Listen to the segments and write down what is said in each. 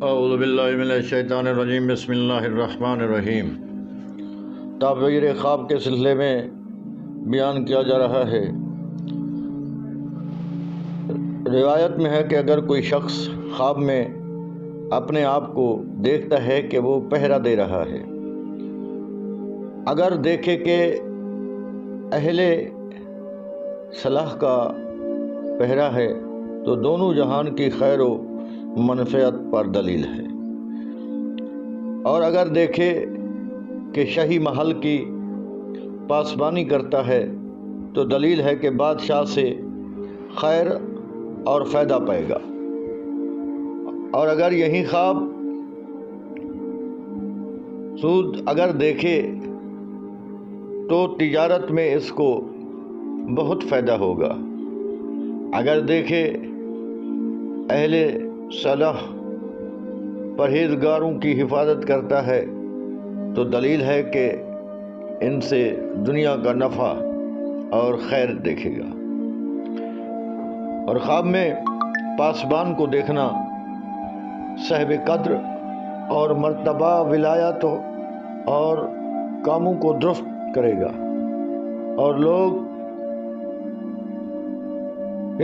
اعوذ باللہ من الشیطان الرجیم، بسم اللہ الرحمن الرحیم۔ تعبیر خواب کے سلسلے میں بیان کیا جا رہا ہے۔ روایت میں ہے کہ اگر کوئی شخص خواب میں اپنے آپ کو دیکھتا ہے کہ وہ پہرا دے رہا ہے، اگر دیکھے کہ اہل صلاح کا پہرا ہے تو دونوں جہان کی خیر و منفعت پر دلیل ہے، اور اگر دیکھے کہ شاہی محل کی پاسبانی کرتا ہے تو دلیل ہے کہ بادشاہ سے خیر اور فائدہ پائے گا، اور اگر یہی خواب سود اگر دیکھے تو تجارت میں اس کو بہت فائدہ ہوگا، اگر دیکھے اہل صلاح پرہیزگاروں کی حفاظت کرتا ہے تو دلیل ہے کہ ان سے دنیا کا نفع اور خیر دیکھے گا۔ اور خواب میں پاسبان کو دیکھنا صاحب قدر اور مرتبہ ولایت اور کاموں کو درست کرے گا، اور لوگ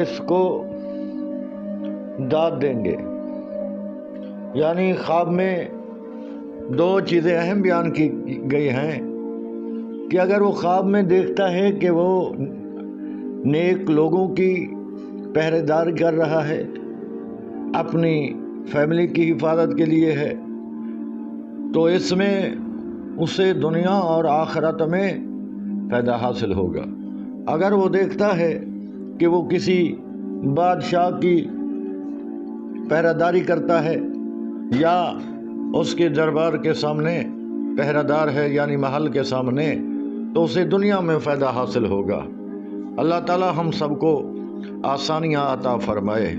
اس کو داد دیں گے۔ یعنی خواب میں دو چیزیں اہم بیان کی گئی ہیں کہ اگر وہ خواب میں دیکھتا ہے کہ وہ نیک لوگوں کی پہرے داری کر رہا ہے، اپنی فیملی کی حفاظت کے لیے ہے، تو اس میں اسے دنیا اور آخرت میں فائدہ حاصل ہوگا۔ اگر وہ دیکھتا ہے کہ وہ کسی بادشاہ کی پہرہ داری کرتا ہے یا اس کے دربار کے سامنے پہرہ دار ہے، یعنی محل کے سامنے، تو اسے دنیا میں فائدہ حاصل ہوگا۔ اللہ تعالی ہم سب کو آسانیاں عطا فرمائے۔